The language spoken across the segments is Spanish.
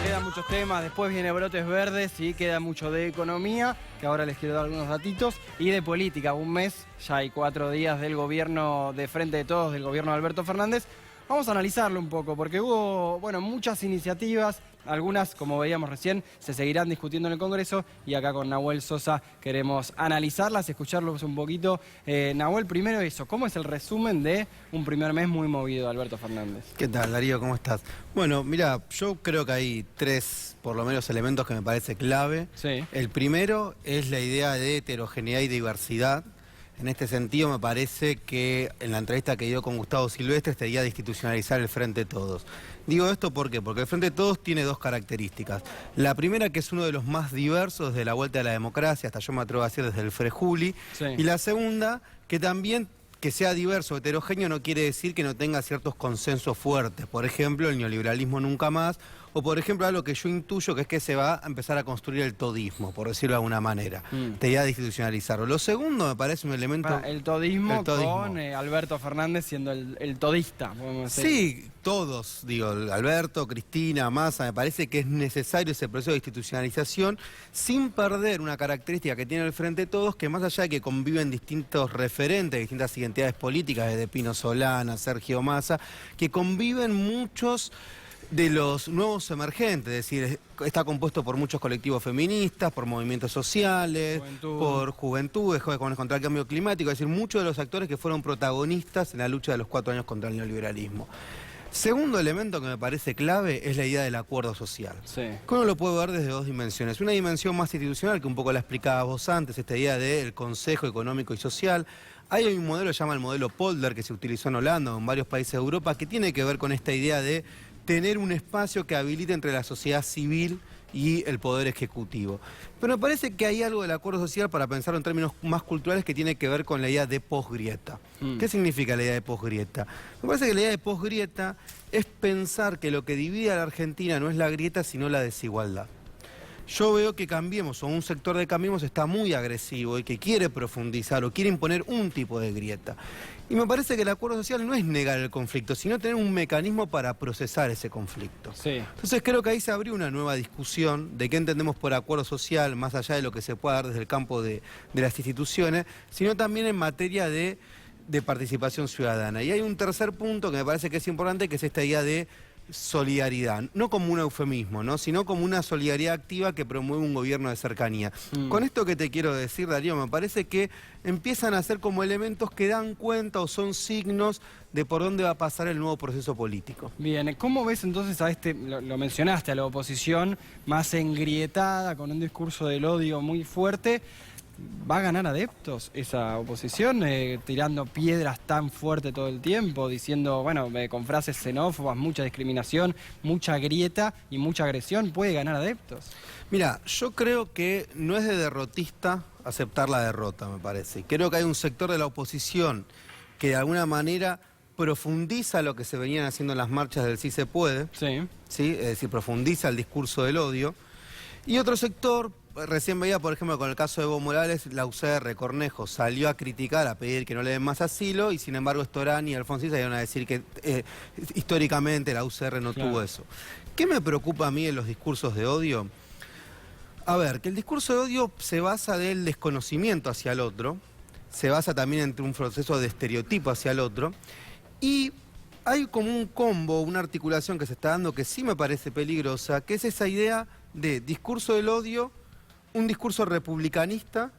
Quedan muchos temas, después viene Brotes Verdes y queda mucho de economía, que ahora les quiero dar algunos datitos, y de política. Un mes, ya hay 4 días del gobierno de Frente de Todos, del gobierno de Alberto Fernández. Vamos a analizarlo un poco, porque hubo, muchas iniciativas, algunas, como veíamos recién, se seguirán discutiendo en el Congreso, y acá con Nahuel Sosa queremos analizarlas, escucharlos un poquito. Nahuel, primero eso, ¿cómo es el resumen de un primer mes muy movido de Alberto Fernández? ¿Qué tal, Darío? ¿Cómo estás? Bueno, mira, yo creo que hay 3, por lo menos, elementos que me parece clave. Sí. El primero es la idea de heterogeneidad y diversidad. En este sentido, me parece que en la entrevista que dio con Gustavo Silvestre estaría de institucionalizar el Frente de Todos. Digo esto ¿por qué? Porque el Frente de Todos tiene 2 características. La primera, que es uno de los más diversos desde la vuelta a la democracia, hasta yo me atrevo a decir desde el Frejuli. Sí. Y la segunda, que también que sea diverso o heterogéneo no quiere decir que no tenga ciertos consensos fuertes. Por ejemplo, el neoliberalismo nunca más. O por ejemplo, algo que yo intuyo, que es que se va a empezar a construir el todismo, por decirlo de alguna manera. Te idea de institucionalizarlo. Lo segundo me parece un elemento... El todismo con Alberto Fernández siendo el todista, podemos decir. Sí, todos, digo, Alberto, Cristina, Massa, me parece que es necesario ese proceso de institucionalización sin perder una característica que tiene el Frente de Todos, que más allá de que conviven distintos referentes, distintas identidades políticas, desde Pino Solana, Sergio Massa, que conviven muchos de los nuevos emergentes, es decir, está compuesto por muchos colectivos feministas, por movimientos sociales, por juventudes, jóvenes contra el cambio climático, es decir, muchos de los actores que fueron protagonistas en la lucha de los 4 años contra el neoliberalismo. Segundo elemento que me parece clave es la idea del acuerdo social. Sí. Que uno lo puede ver desde 2 dimensiones. Una dimensión más institucional, que un poco la explicabas vos antes, esta idea del Consejo Económico y Social. Hay un modelo que se llama el modelo Polder, que se utilizó en Holanda o en varios países de Europa, que tiene que ver con esta idea de tener un espacio que habilite entre la sociedad civil y el poder ejecutivo. Pero me parece que hay algo del acuerdo social, para pensarlo en términos más culturales, que tiene que ver con la idea de posgrieta. ¿Qué significa la idea de posgrieta? Me parece que la idea de posgrieta es pensar que lo que divide a la Argentina no es la grieta, sino la desigualdad. Yo veo que Cambiemos, o un sector de Cambiemos, está muy agresivo y que quiere profundizar o quiere imponer un tipo de grieta. Y me parece que el acuerdo social no es negar el conflicto, sino tener un mecanismo para procesar ese conflicto. Sí. Entonces creo que ahí se abrió una nueva discusión de qué entendemos por acuerdo social, más allá de lo que se pueda dar desde el campo de las instituciones, sino también en materia de participación ciudadana. Y hay un tercer punto que me parece que es importante, que es esta idea de solidaridad, no como un eufemismo, ¿no? Sino como una solidaridad activa que promueve un gobierno de cercanía. Con esto que te quiero decir, Darío, me parece que empiezan a ser como elementos que dan cuenta o son signos de por dónde va a pasar el nuevo proceso político. Bien, ¿cómo ves entonces a lo mencionaste, a la oposición más engrietada, con un discurso del odio muy fuerte? ¿Va a ganar adeptos esa oposición, tirando piedras tan fuerte todo el tiempo, diciendo, con frases xenófobas, mucha discriminación, mucha grieta y mucha agresión? ¿Puede ganar adeptos? Mira, yo creo que no es de derrotista aceptar la derrota, me parece. Creo que hay un sector de la oposición que de alguna manera profundiza lo que se venían haciendo en las marchas del Sí se puede, sí. ¿Sí? Es decir, profundiza el discurso del odio. Y otro sector, recién veía, por ejemplo, con el caso de Evo Morales, la UCR, Cornejo, salió a criticar, a pedir que no le den más asilo, y sin embargo Storani y Alfonsín salieron a decir que históricamente la UCR no tuvo eso. ¿Qué me preocupa a mí en los discursos de odio? A ver, que el discurso de odio se basa del desconocimiento hacia el otro, se basa también entre un proceso de estereotipo hacia el otro, y hay como un combo, una articulación que se está dando que sí me parece peligrosa, que es esa idea de discurso del odio, un discurso republicanista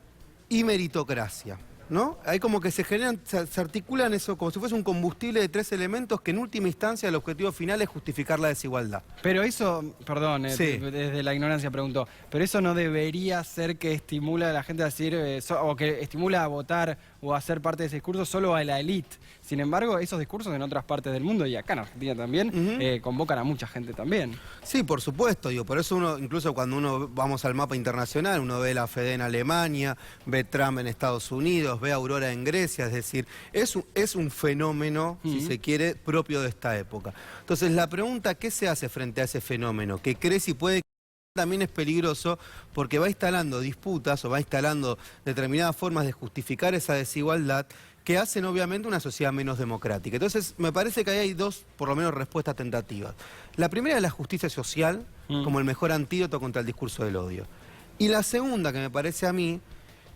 y meritocracia, ¿no? Hay como que se generan, se articulan eso como si fuese un combustible de 3 elementos que en última instancia el objetivo final es justificar la desigualdad. Pero eso, perdón, Sí. desde la ignorancia pregunto, pero eso no debería ser que estimula a la gente a decir, o que estimula a votar o a ser parte de ese discurso solo a la élite. Sin embargo, esos discursos en otras partes del mundo y acá en Argentina también convocan a mucha gente también. Sí, por supuesto, digo, por eso uno, incluso cuando uno vamos al mapa internacional, uno ve la FED en Alemania, ve Trump en Estados Unidos, ve a Aurora en Grecia, es decir, es un fenómeno, si se quiere, propio de esta época. Entonces la pregunta, ¿qué se hace frente a ese fenómeno? Que crece y puede... También es peligroso porque va instalando disputas o va instalando determinadas formas de justificar esa desigualdad que hacen obviamente una sociedad menos democrática. Entonces, me parece que ahí hay dos, por lo menos, respuestas tentativas. La primera es la justicia social, como el mejor antídoto contra el discurso del odio. Y la segunda, que me parece a mí,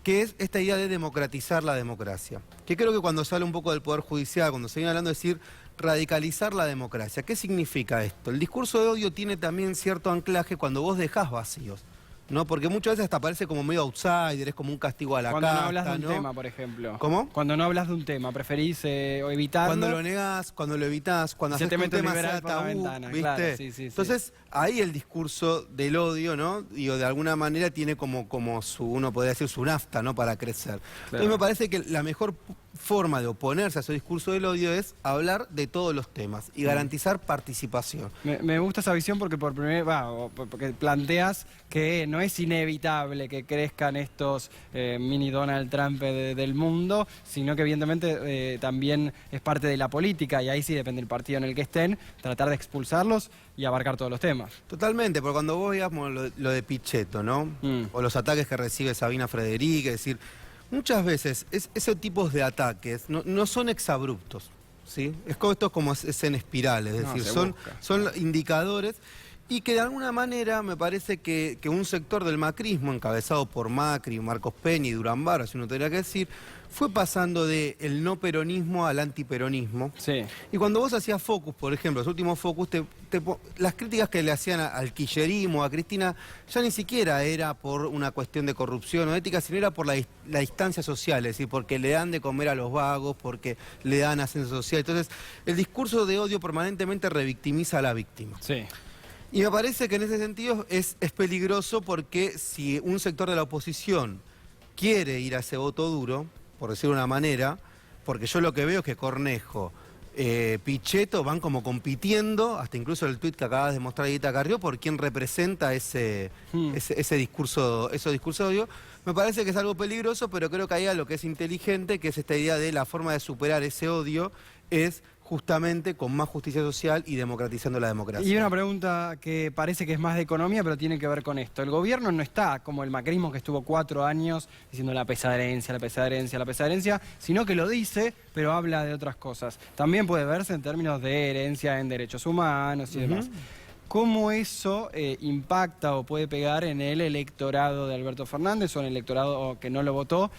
que es esta idea de democratizar la democracia. Que creo que cuando se habla un poco del Poder Judicial, cuando se viene hablando de decir radicalizar la democracia, ¿qué significa esto? El discurso de odio tiene también cierto anclaje cuando vos dejás vacíos, ¿no? Porque muchas veces hasta parece como medio outsider, es como un castigo a la casta, Cuando no hablas de un tema, por ejemplo. ¿Cómo? Cuando no hablas de un tema, preferís evitarlo. Cuando lo negás, cuando lo evitás, cuando haces que un tema sea tabú, ¿viste? Claro, sí. Entonces, ahí el discurso del odio, ¿no? Digo, de alguna manera tiene como su, uno podría decir, su nafta, ¿no? Para crecer. Claro. Entonces me parece que la mejor forma de oponerse a ese discurso del odio es hablar de todos los temas y garantizar participación. Me gusta esa visión porque porque planteas que no es inevitable que crezcan estos mini Donald Trump del mundo, sino que evidentemente también es parte de la política y ahí sí depende del partido en el que estén, tratar de expulsarlos y abarcar todos los temas. Totalmente, porque cuando vos veas lo de Pichetto, ¿no? O los ataques que recibe Sabina Frederick, es decir, muchas veces esos tipos de ataques no son exabruptos, ¿sí? Esto es en espiral, es decir, son indicadores y que de alguna manera me parece que un sector del macrismo, encabezado por Macri, Marcos Peña y Durán Barba, si uno tendría que decir, fue pasando del no peronismo al antiperonismo. Sí. Y cuando vos hacías focus, por ejemplo, los últimos focus, las críticas que le hacían al kirchnerismo, a Cristina, ya ni siquiera era por una cuestión de corrupción o ética, sino era por la distancia social, es decir, porque le dan de comer a los vagos, porque le dan ascenso social. Entonces, el discurso de odio permanentemente revictimiza a la víctima. Sí. Y me parece que en ese sentido es peligroso porque si un sector de la oposición quiere ir a ese voto duro, por decirlo de una manera, porque yo lo que veo es que Cornejo, Pichetto van como compitiendo, hasta incluso el tuit que acabas de mostrar Edita Carrió, por quién representa ese discurso de odio. Me parece que es algo peligroso, pero creo que hay algo que es inteligente, que es esta idea de la forma de superar ese odio, es justamente con más justicia social y democratizando la democracia. Y una pregunta que parece que es más de economía, pero tiene que ver con esto. El gobierno no está como el macrismo que estuvo 4 años diciendo la pesada herencia, sino que lo dice, pero habla de otras cosas. También puede verse en términos de herencia en derechos humanos y demás. ¿Cómo eso impacta o puede pegar en el electorado de Alberto Fernández o en el electorado que no lo votó,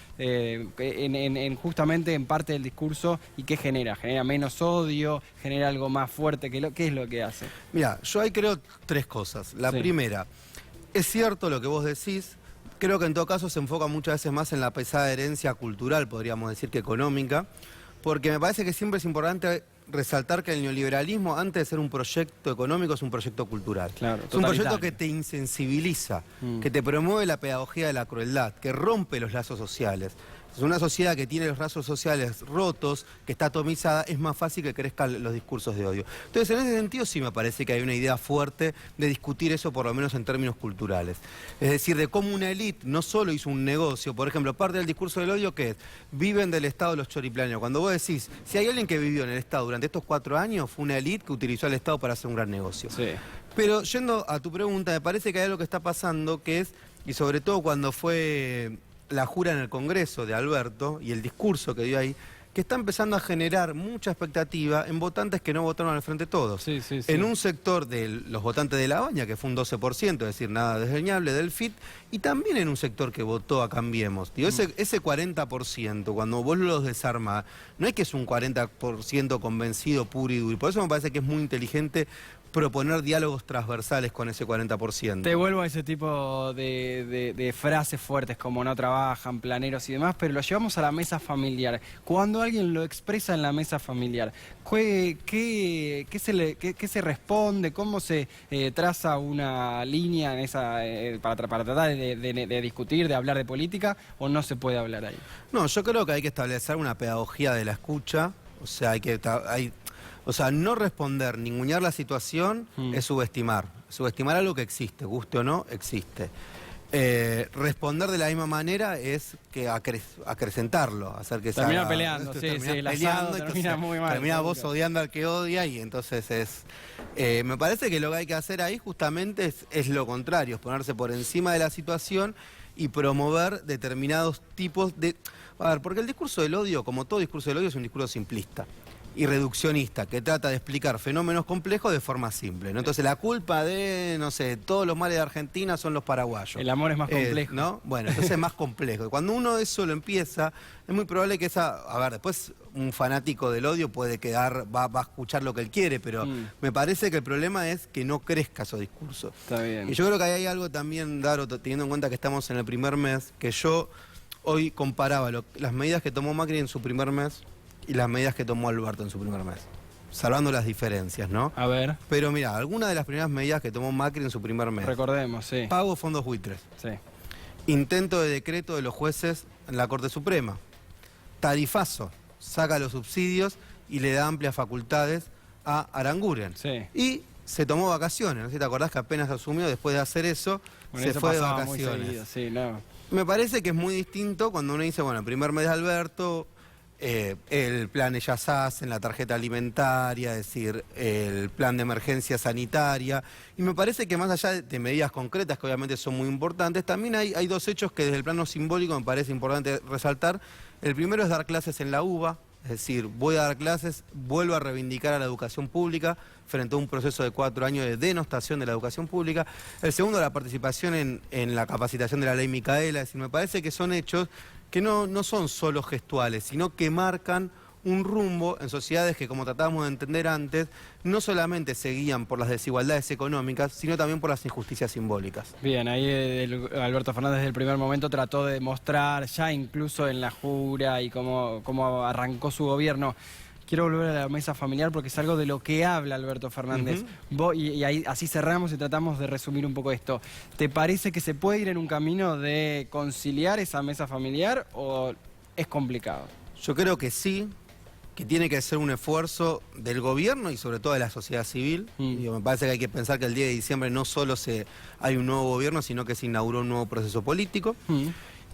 justamente en parte del discurso, y qué genera? ¿Genera menos odio? ¿Genera algo más fuerte? ¿Qué es lo que hace? Mira, yo ahí creo 3 cosas. La primera, es cierto lo que vos decís, creo que en todo caso se enfoca muchas veces más en la pesada herencia cultural, podríamos decir, que económica, porque me parece que siempre es importante resaltar que el neoliberalismo, antes de ser un proyecto económico, es un proyecto cultural. Claro, es un proyecto que te insensibiliza, que te promueve la pedagogía de la crueldad, que rompe los lazos sociales. Es una sociedad que tiene los lazos sociales rotos, que está atomizada, es más fácil que crezcan los discursos de odio. Entonces, en ese sentido sí me parece que hay una idea fuerte de discutir eso, por lo menos en términos culturales. Es decir, de cómo una élite no solo hizo un negocio, por ejemplo, parte del discurso del odio que es, viven del Estado los choriplaneos. Cuando vos decís, si hay alguien que vivió en el Estado durante estos 4 años, fue una élite que utilizó al Estado para hacer un gran negocio. Sí. Pero yendo a tu pregunta, me parece que hay algo que está pasando, que es, y sobre todo cuando fue la jura en el Congreso de Alberto y el discurso que dio ahí, que está empezando a generar mucha expectativa en votantes que no votaron al Frente Todos. Sí. En un sector de los votantes de La Baña, que fue un 12%, es decir, nada desdeñable, del FIT, y también en un sector que votó a Cambiemos. Digo, ese 40%, cuando vos los desarmás, no es que es un 40% convencido puro y duro. Y por eso me parece que es muy inteligente proponer diálogos transversales con ese 40%. Te vuelvo a ese tipo de frases fuertes como no trabajan, planeros y demás, pero lo llevamos a la mesa familiar. Cuando alguien lo expresa en la mesa familiar, ¿qué se responde? ¿Cómo se traza una línea en esa para tratar de discutir, de hablar de política, o no se puede hablar ahí? No, yo creo que hay que establecer una pedagogía de la escucha, o sea, no responder, ningunear la situación es subestimar. Subestimar algo que existe, guste o no, existe. Responder de la misma manera es que acrecentarlo, hacer que termina peleando, termina vos odiando al que odia y entonces me parece que lo que hay que hacer ahí justamente es lo contrario, es ponerse por encima de la situación y promover determinados tipos de... A ver, porque el discurso del odio, como todo discurso del odio, es un discurso simplista y reduccionista, que trata de explicar fenómenos complejos de forma simple, ¿no? Entonces la culpa de, no sé, todos los males de Argentina son los paraguayos. El amor es más complejo. ¿No? Bueno, entonces es más complejo. Cuando uno eso lo empieza, es muy probable que después un fanático del odio puede va a escuchar lo que él quiere, pero me parece que el problema es que no crezca esos discursos. Está bien. Y yo creo que ahí hay algo también, Daro, teniendo en cuenta que estamos en el primer mes, que yo hoy comparaba las medidas que tomó Macri en su primer mes y las medidas que tomó Alberto en su primer mes, salvando las diferencias, ¿no? A ver. Pero mira, algunas de las primeras medidas que tomó Macri en su primer mes. Recordemos, sí. Pago fondos buitres. Sí. Intento de decreto de los jueces en la Corte Suprema. Tarifazo. Saca los subsidios y le da amplias facultades a Aranguren. Sí. Y se tomó vacaciones. No sé si te acordás que apenas asumió, después de hacer eso, Bueno, se eso fue de pasaba muy vacaciones. seguido, sí, no. Me parece que es muy distinto cuando uno dice, bueno, el primer mes de Alberto, el plan Ellas Hacen, la tarjeta alimentaria, es decir, el plan de emergencia sanitaria. Y me parece que más allá de medidas concretas, que obviamente son muy importantes, también hay dos hechos que desde el plano simbólico me parece importante resaltar. El primero es dar clases en la UBA, es decir, voy a dar clases, vuelvo a reivindicar a la educación pública frente a un proceso de 4 años de denostación de la educación pública. El segundo, la participación en la capacitación de la ley Micaela. Es decir, me parece que son hechos que no son solo gestuales, sino que marcan un rumbo en sociedades que, como tratábamos de entender antes, no solamente se guían por las desigualdades económicas, sino también por las injusticias simbólicas. Bien, ahí Alberto Fernández desde el primer momento trató de mostrar, ya incluso en la jura y cómo arrancó su gobierno. Quiero volver a la mesa familiar porque es algo de lo que habla Alberto Fernández. Y ahí, así cerramos y tratamos de resumir un poco esto. ¿Te parece que se puede ir en un camino de conciliar esa mesa familiar o es complicado? Yo creo que sí, que tiene que ser un esfuerzo del gobierno y sobre todo de la sociedad civil. Me parece que hay que pensar que el 10 de diciembre no solo hay un nuevo gobierno, sino que se inauguró un nuevo proceso político.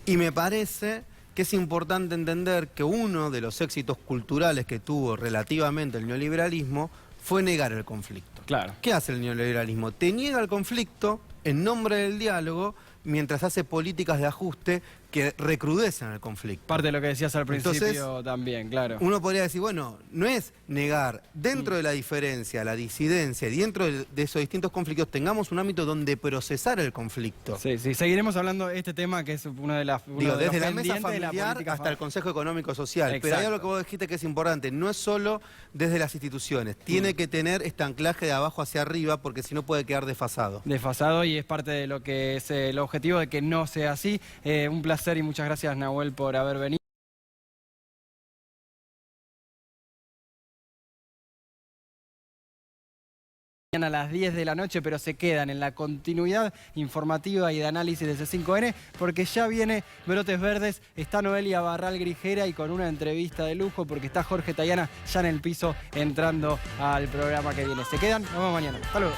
Y me parece que es importante entender que uno de los éxitos culturales que tuvo relativamente el neoliberalismo fue negar el conflicto. Claro. ¿Qué hace el neoliberalismo? Te niega el conflicto en nombre del diálogo mientras hace políticas de ajuste que recrudecen el conflicto. Parte de lo que decías al principio. Entonces, también, claro. Uno podría decir, bueno, no es negar, dentro de la diferencia, la disidencia, y dentro de esos distintos conflictos, tengamos un ámbito donde procesar el conflicto. Sí, seguiremos hablando de este tema que es una de las... Desde la mesa familiar hasta el Consejo Económico Social. Exacto. Pero hay algo que vos dijiste que es importante, no es solo desde las instituciones, tiene que tener este anclaje de abajo hacia arriba, porque si no puede quedar desfasado. Desfasado, y es parte de lo que es el objetivo de que no sea así. Un placer y muchas gracias, Nahuel, por haber venido. A las 10 de la noche, pero se quedan en la continuidad informativa y de análisis de C5N, porque ya viene Brotes Verdes, está Noelia Barral Grijera y con una entrevista de lujo, porque está Jorge Tayana ya en el piso entrando al programa que viene. Se quedan, nos vemos mañana. Hasta luego.